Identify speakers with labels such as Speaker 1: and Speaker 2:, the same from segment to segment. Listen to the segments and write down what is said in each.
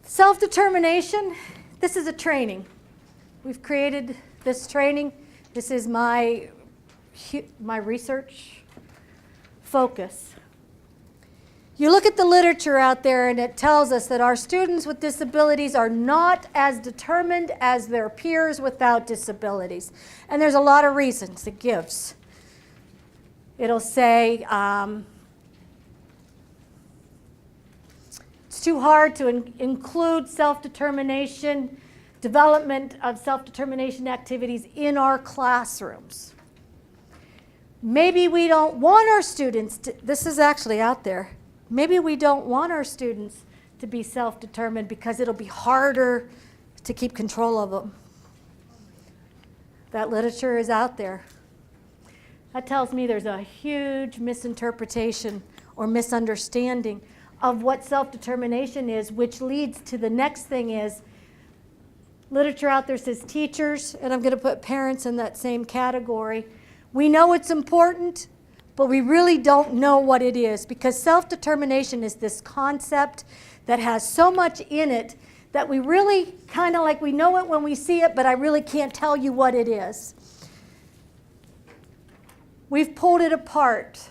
Speaker 1: Self-determination, this is a training. We've created this training. This is my research focus. You look at the literature out there and it tells us that our students with disabilities are not as determined as their peers without disabilities. And there's a lot of reasons it gives. It'll say it's too hard to include self-determination, development of self-determination activities in our classrooms. Maybe we don't want our students to, this is actually out there, maybe we don't want our students to be self-determined because it'll be harder to keep control of them. That literature is out there. That tells me there's a huge misinterpretation or misunderstanding of what self-determination is, which leads to the next thing is, literature out there says teachers, and I'm going to put parents in that same category. We know it's important, but we really don't know what it is, because self-determination is this concept that has so much in it that we really kind of like we know it when we see it, but I really can't tell you what it is. We've pulled it apart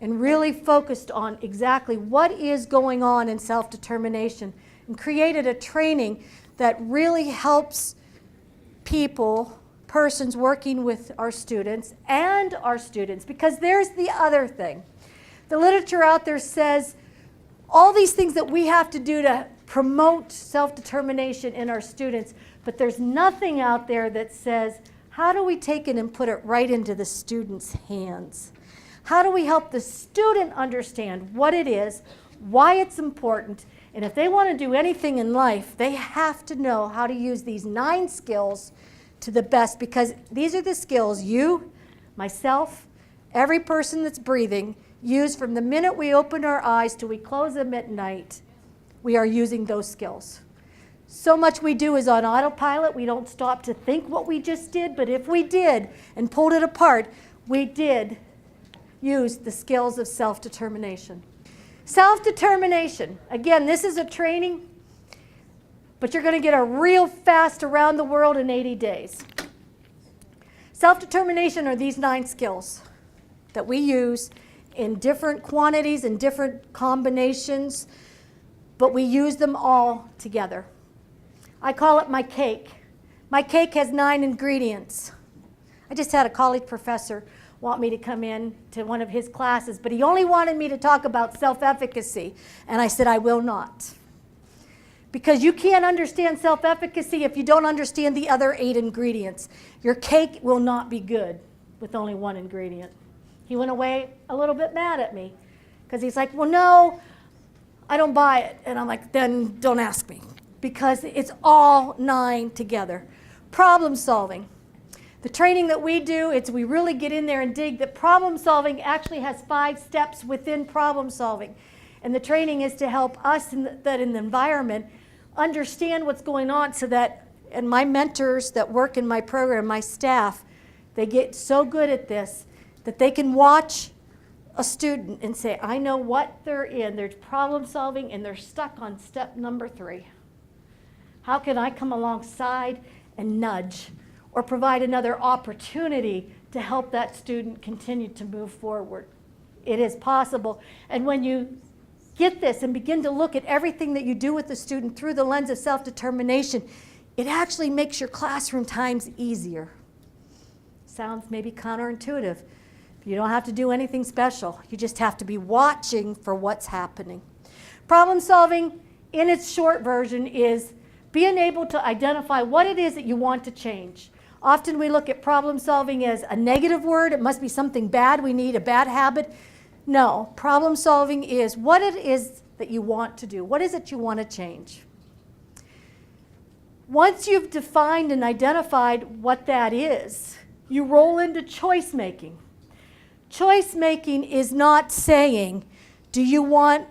Speaker 1: and really focused on exactly what is going on in self-determination and created a training that really helps persons working with our students, because there's the other thing. The literature out there says all these things that we have to do to promote self-determination in our students, but there's nothing out there that says, how do we take it and put it right into the student's hands? How do we help the student understand what it is, why it's important, and if they want to do anything in life, they have to know how to use these 9 skills to the best, because these are the skills you, myself, every person that's breathing, use from the minute we open our eyes till we close them at night. We are using those skills. So much we do is on autopilot. We don't stop to think what we just did, but if we did and pulled it apart, we did use the skills of self-determination. Self-determination, again, this is a training, but you're going to get a real fast around the world in 80 days. Self-determination are these 9 skills that we use in different quantities and different combinations, but we use them all together. I call it my cake. My cake has 9 ingredients. I just had a college professor want me to come in to one of his classes, but he only wanted me to talk about self-efficacy, and I said I will not. Because you can't understand self-efficacy if you don't understand the other 8 ingredients. Your cake will not be good with only 1 ingredient. He went away a little bit mad at me, because he's like, well, no, I don't buy it. And I'm like, then don't ask me, because it's all 9 together. Problem solving. The training that we do, we really get in there and dig that problem solving actually has 5 steps within problem solving. And the training is to help us in the environment understand what's going on, so that, and my mentors that work in my program, my staff, they get so good at this that they can watch a student and say, I know what they're in. They're problem solving and they're stuck on step number 3. How can I come alongside and nudge or provide another opportunity to help that student continue to move forward? It is possible. And when you get this and begin to look at everything that you do with the student through the lens of self-determination, it actually makes your classroom times easier. Sounds maybe counterintuitive. You don't have to do anything special. You just have to be watching for what's happening. Problem solving, in its short version, is being able to identify what it is that you want to change. Often we look at problem solving as a negative word. It must be something bad. We need a bad habit. No, problem solving is what it is that you want to do. What is it you want to change? Once you've defined and identified what that is, you roll into choice making. Choice making is not saying, do you want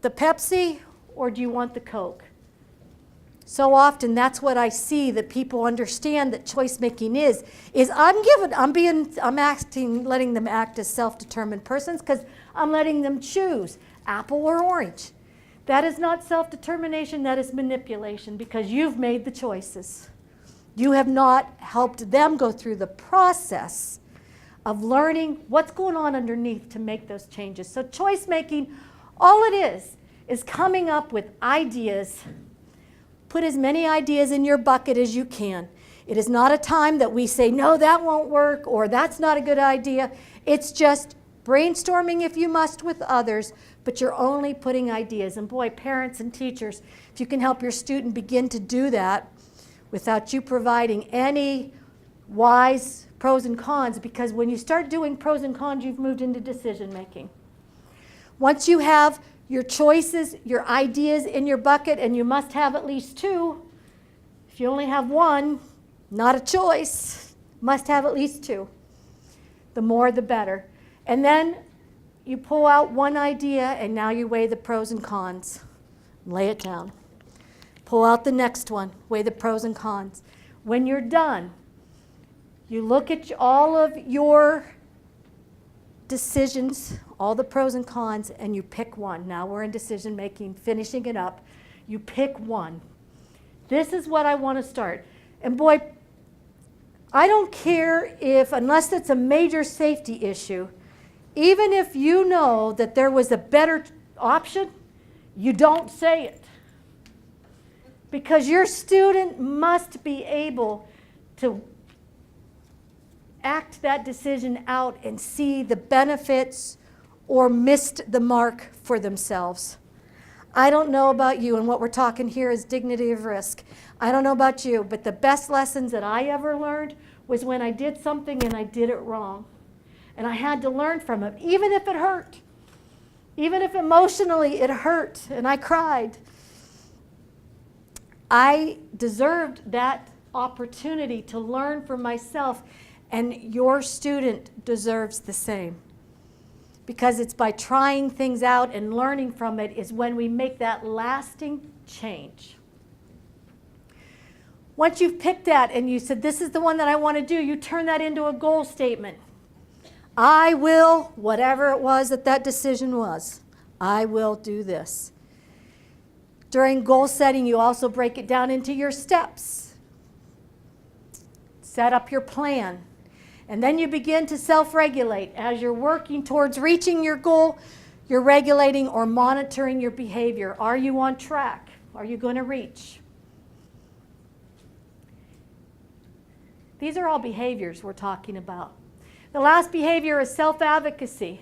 Speaker 1: the Pepsi or do you want the Coke? So often that's what I see that people understand that choice making is I'm letting them act as self-determined persons, because I'm letting them choose apple or orange. That is not self-determination, that is manipulation, because you've made the choices. You have not helped them go through the process of learning what's going on underneath to make those changes. So choice making, all it is coming up with ideas. Put as many ideas in your bucket as you can. It is not a time that we say, no, that won't work, or that's not a good idea. It's just brainstorming if you must with others, but you're only putting ideas. And boy, parents and teachers, if you can help your student begin to do that without you providing any wise pros and cons, because when you start doing pros and cons, you've moved into decision making. Once you have your choices, your ideas in your bucket, and you must have at least two. If you only have one, not a choice, must have at least two. The more, the better. And then you pull out one idea, and now you weigh the pros and cons. Lay it down. Pull out the next one, weigh the pros and cons. When you're done, you look at all of your decisions, all the pros and cons, and you pick one. Now we're in decision making, finishing it up. You pick one. This is what I want to start. And boy, I don't care if, unless it's a major safety issue, even if you know that there was a better option, you don't say it. Because your student must be able to act that decision out and see the benefits or missed the mark for themselves. I don't know about you, and what we're talking here is dignity of risk. I don't know about you, but the best lessons that I ever learned was when I did something and I did it wrong. And I had to learn from it, even if it hurt. Even if emotionally it hurt and I cried. I deserved that opportunity to learn for myself, and your student deserves the same. Because it's by trying things out and learning from it is when we make that lasting change. Once you've picked that and you said, this is the one that I want to do, you turn that into a goal statement. I will, whatever it was that decision was, I will do this. During goal setting, you also break it down into your steps. Set up your plan. And then you begin to self-regulate. As you're working towards reaching your goal, you're regulating or monitoring your behavior. Are you on track? Are you going to reach? These are all behaviors we're talking about. The last behavior is self-advocacy.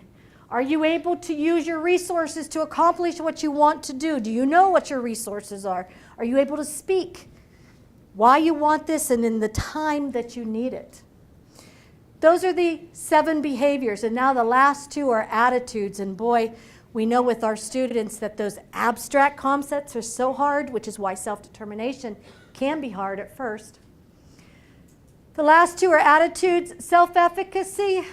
Speaker 1: Are you able to use your resources to accomplish what you want to do? Do you know what your resources are? Are you able to speak why you want this and in the time that you need it? Those are the 7 behaviors, and now the last 2 are attitudes. And boy, we know with our students that those abstract concepts are so hard, which is why self-determination can be hard at first. The last 2 are attitudes. Self-efficacy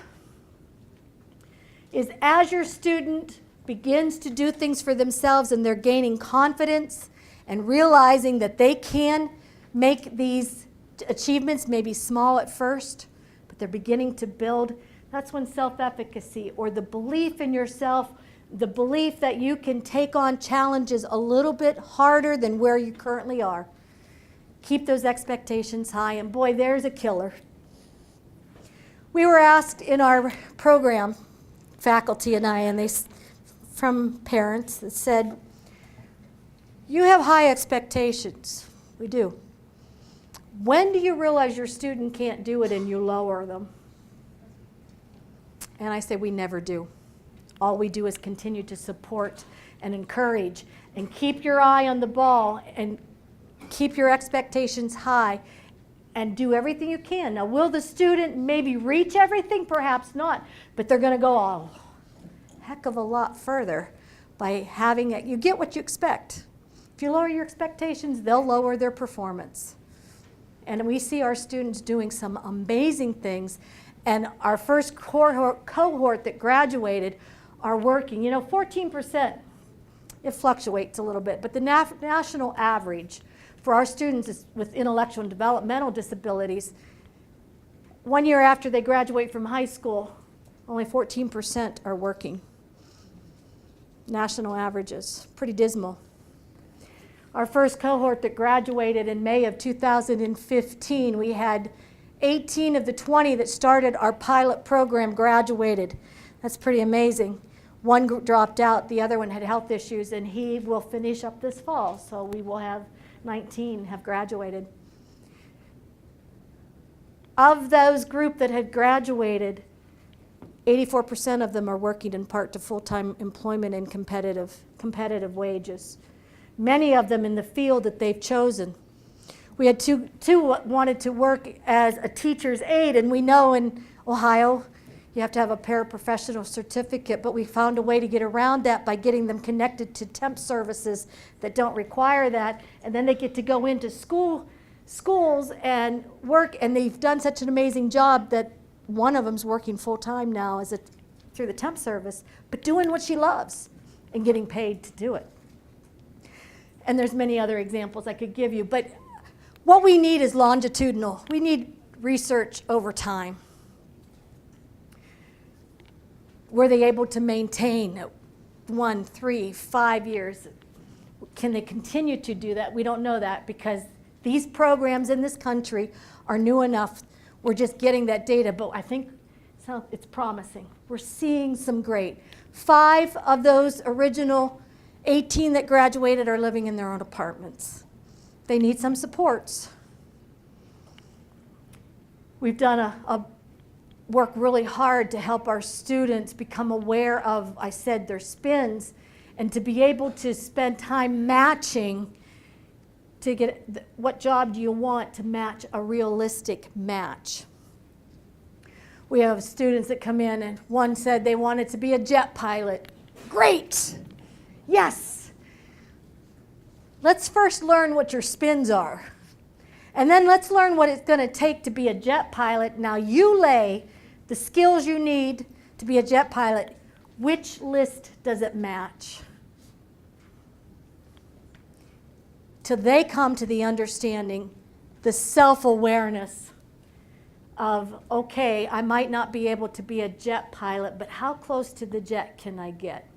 Speaker 1: is as your student begins to do things for themselves and they're gaining confidence and realizing that they can make these achievements, maybe small at first, but they're beginning to build. That's when self-efficacy, or the belief in yourself, the belief that you can take on challenges a little bit harder than where you currently are. Keep those expectations high, and boy, there's a killer. We were asked in our program, faculty and I, and from parents that said, you have high expectations. We do. When do you realize your student can't do it and you lower them? And I say we never do. All we do is continue to support and encourage and keep your eye on the ball and keep your expectations high and do everything you can. Now, will the student maybe reach everything? Perhaps not, but they're going to go a heck of a lot further by having it. You get what you expect. If you lower your expectations, they'll lower their performance. And we see our students doing some amazing things, and our first cohort that graduated are working. 14%, it fluctuates a little bit, but the national average for our students with intellectual and developmental disabilities, 1 year after they graduate from high school, only 14% are working. national averages. Pretty dismal. Our first cohort that graduated in May of 2015, we had 18 of the 20 that started our pilot program graduated. That's pretty amazing. One dropped out, the other one had health issues, and he will finish up this fall, so we will have 19 have graduated. Of those group that had graduated, 84% of them are working in part to full-time employment and competitive wages. Many of them in the field that they've chosen. We had two wanted to work as a teacher's aide, and we know in Ohio you have to have a paraprofessional certificate, but we found a way to get around that by getting them connected to temp services that don't require that, and then they get to go into schools and work, and they've done such an amazing job that one of them's working full-time now through the temp service, but doing what she loves and getting paid to do it. And there's many other examples I could give you, but what we need is longitudinal. We need research over time. Were they able to maintain 1, 3, 5 years? Can they continue to do that? We don't know that because these programs in this country are new enough. We're just getting that data, but I think it's promising. We're seeing some great. 5 of those original 18 that graduated are living in their own apartments. They need some supports. We've done a work really hard to help our students become aware of, I said, their spins, and to be able to spend time matching to get what job do you want to match a realistic match. We have students that come in, and one said they wanted to be a jet pilot. Great! Yes! Let's first learn what your spins are. And then let's learn what it's going to take to be a jet pilot. Now you lay the skills you need to be a jet pilot. Which list does it match? Till they come to the understanding, the self-awareness of, okay, I might not be able to be a jet pilot, but how close to the jet can I get?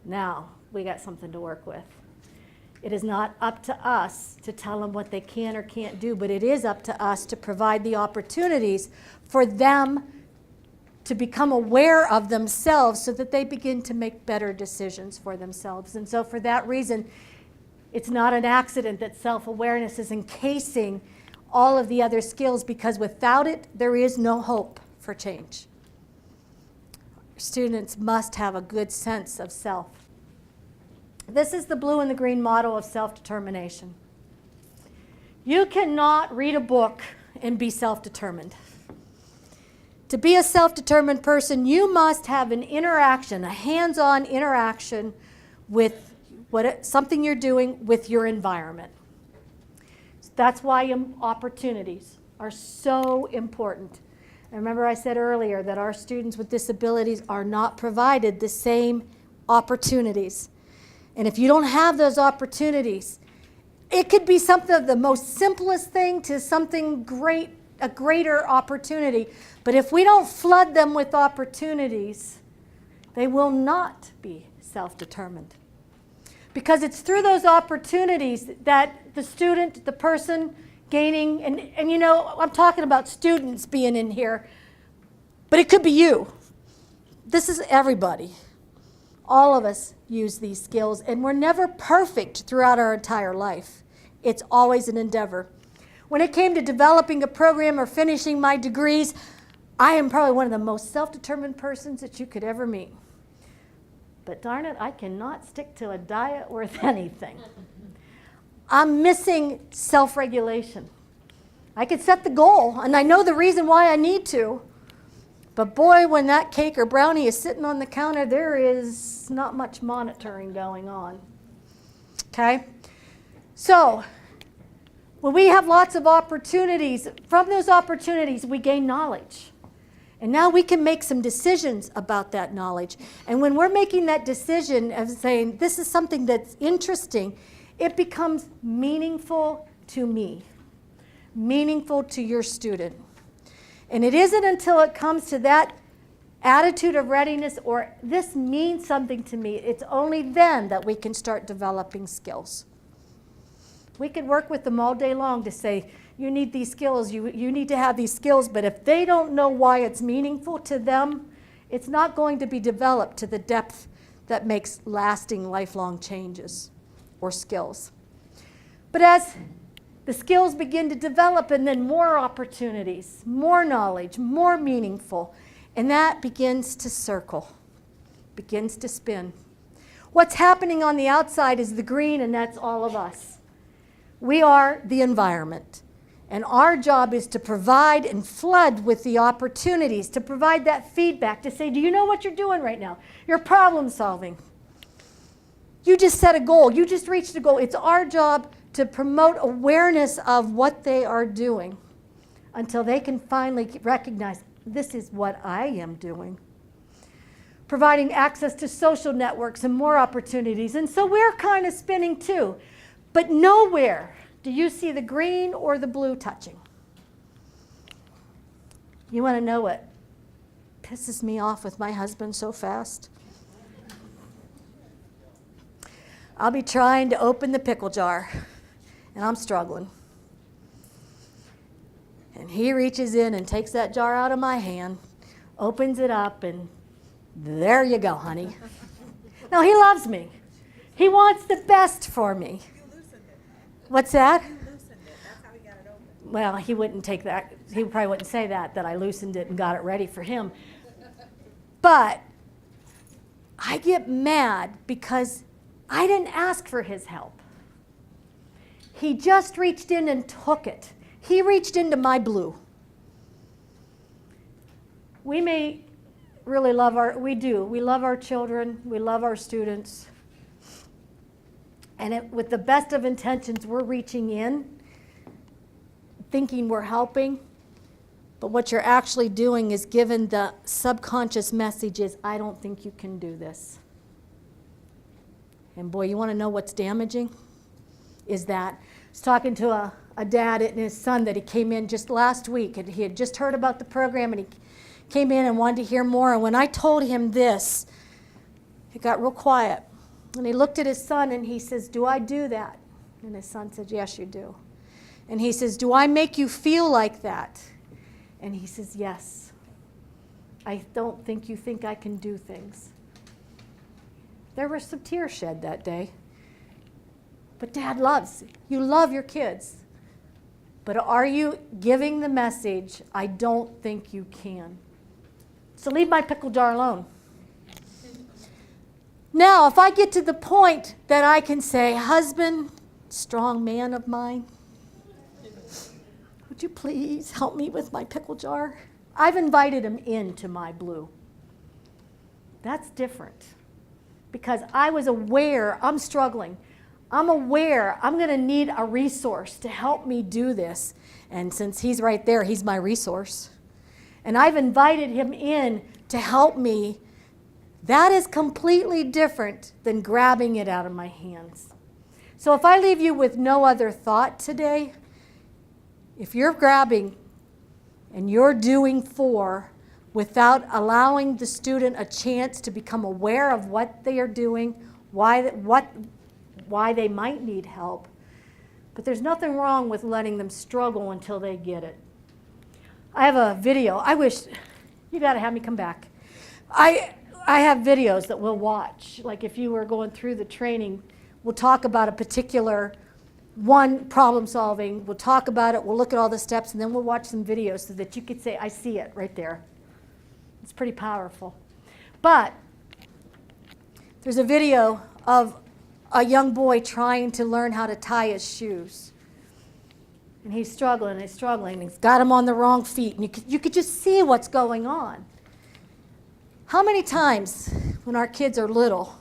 Speaker 1: Now, we got something to work with. It is not up to us to tell them what they can or can't do, but it is up to us to provide the opportunities for them to become aware of themselves so that they begin to make better decisions for themselves. And so for that reason, it's not an accident that self-awareness is encasing all of the other skills, because without it, there is no hope for change. Students must have a good sense of self. This is the blue and the green model of self-determination. You cannot read a book and be self-determined. To be a self-determined person, you must have an interaction, a hands-on interaction with something you're doing with your environment. That's why opportunities are so important. And remember I said earlier that our students with disabilities are not provided the same opportunities. And if you don't have those opportunities, it could be something of the most simplest thing to something great, a greater opportunity. But if we don't flood them with opportunities, they will not be self-determined. Because it's through those opportunities that the student, the person gaining, and you know, I'm talking about students being in here, but it could be you. This is everybody. All of us use these skills, and we're never perfect throughout our entire life. It's always an endeavor. When it came to developing a program or finishing my degrees, I am probably one of the most self-determined persons that you could ever meet. But darn it, I cannot stick to a diet worth anything. I'm missing self-regulation. I could set the goal, and I know the reason why I need to. But boy, when that cake or brownie is sitting on the counter, there is not much monitoring going on. Okay? So, when we have lots of opportunities, from those opportunities we gain knowledge. And now we can make some decisions about that knowledge. And when we're making that decision of saying, this is something that's interesting, it becomes meaningful to me, meaningful to your student. And it isn't until it comes to that attitude of readiness, or this means something to me, it's only then that we can start developing skills. We can work with them all day long to say, you need these skills, you need to have these skills, but if they don't know why it's meaningful to them, it's not going to be developed to the depth that makes lasting, lifelong changes or skills. But as the skills begin to develop, and then more opportunities, more knowledge, more meaningful, and that begins to circle, begins to spin. What's happening on the outside is the green, and that's all of us. We are the environment, and our job is to provide and flood with the opportunities, to provide that feedback, to say, do you know what you're doing right now? You're problem solving. You just set a goal. You just reached a goal. It's our job to promote awareness of what they are doing until they can finally recognize, this is what I am doing. Providing access to social networks and more opportunities. And so we're kind of spinning too. But nowhere do you see the green or the blue touching. You want to know what pisses me off with my husband so fast? I'll be trying to open the pickle jar, and I'm struggling. And he reaches in and takes that jar out of my hand, opens it up, and there you go, honey. No, he loves me. He wants the best for me.
Speaker 2: You loosened it.
Speaker 1: What's that?
Speaker 2: You loosened it. That's how he got it open.
Speaker 1: Well, he wouldn't take that. He probably wouldn't say that I loosened it and got it ready for him. But I get mad because I didn't ask for his help. He just reached in and took it. He reached into my blue. We may really love we love our children, we love our students. And with the best of intentions, we're reaching in, thinking we're helping. But what you're actually doing is giving the subconscious messages, I don't think you can do this. And boy, you want to know what's damaging? Is that I was talking to a dad and his son that he came in just last week, and he had just heard about the program, and he came in and wanted to hear more. And when I told him this, it got real quiet. And he looked at his son and he says, do I do that? And his son said, yes, you do. And he says, do I make you feel like that? And he says, yes. I don't think you think I can do things. There were some tears shed that day. But Dad loves, you love your kids. But are you giving the message, I don't think you can? So leave my pickle jar alone. Now, if I get to the point that I can say, husband, strong man of mine, would you please help me with my pickle jar? I've invited him into my blue. That's different. Because I was aware I'm struggling. I'm aware I'm going to need a resource to help me do this. And since he's right there, he's my resource. And I've invited him in to help me. That is completely different than grabbing it out of my hands. So if I leave you with no other thought today, if you're grabbing and you're doing for without allowing the student a chance to become aware of what they are doing, why they might need help, but there's nothing wrong with letting them struggle until they get it. I have a video. I wish, you got to have me come back. I have videos that we'll watch. Like if you were going through the training, we'll talk about a particular one problem solving. We'll talk about it. We'll look at all the steps, and then we'll watch some videos so that you could say, I see it right there. It's pretty powerful. But there's a video of a young boy trying to learn how to tie his shoes. And he's struggling, and he's got him on the wrong feet. And you could just see what's going on. How many times when our kids are little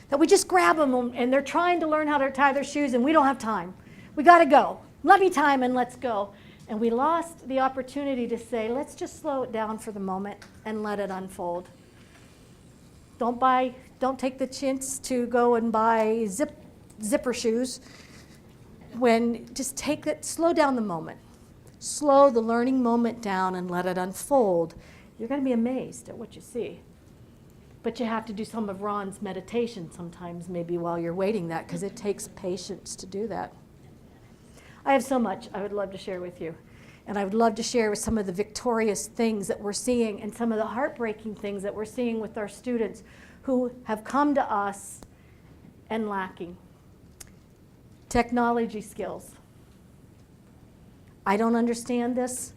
Speaker 1: that we just grab them and they're trying to learn how to tie their shoes and we don't have time. We got to go. Let me tie them and let's go. And we lost the opportunity to say, let's just slow it down for the moment and let it unfold. Don't take the chance to go and buy zipper shoes. Just slow down the moment. Slow the learning moment down and let it unfold. You're going to be amazed at what you see. But you have to do some of Ron's meditation sometimes, maybe while you're waiting that, because it takes patience to do that. I have so much I would love to share with you. And I would love to share with some of the victorious things that we're seeing and some of the heartbreaking things that we're seeing with our students who have come to us and lacking. Technology skills. I don't understand this,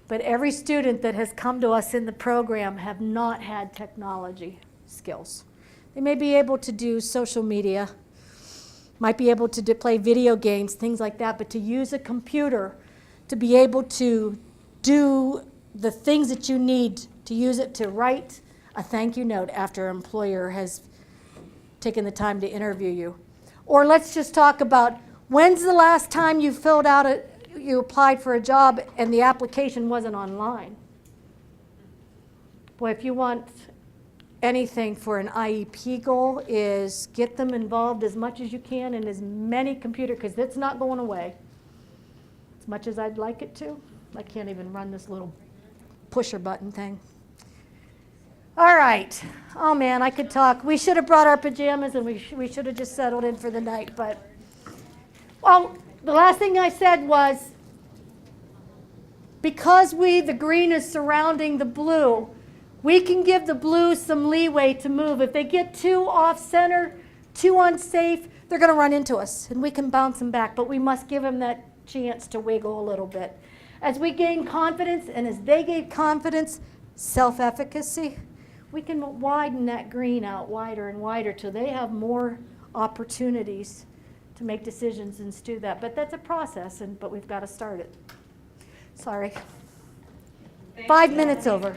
Speaker 1: but every student that has come to us in the program have not had technology skills. They may be able to do social media, might be able to play video games, things like that, but to use a computer, to be able to do the things that you need to use it to write a thank you note after an employer has taken the time to interview you. Or let's just talk about when's the last time you filled out you applied for a job and the application wasn't online. Boy, if you want anything for an IEP goal is get them involved as much as you can in as many computer, because it's not going away. As much as I'd like it to, I can't even run this little pusher button thing. All right. Oh man, I could talk. We should have brought our pajamas and we should have just settled in for the night, but well, the last thing I said was because the green is surrounding the blue, we can give the blue some leeway to move. If they get too off-center, too unsafe, they're going to run into us, and we can bounce them back, but we must give them that chance to wiggle a little bit. As we gain confidence, and as they gain confidence, self-efficacy, we can widen that green out wider and wider till they have more opportunities to make decisions and do that. But that's a process, but we've got to start it. Sorry. 5 minutes over.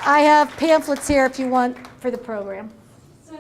Speaker 1: I have pamphlets here if you want for the program.
Speaker 3: So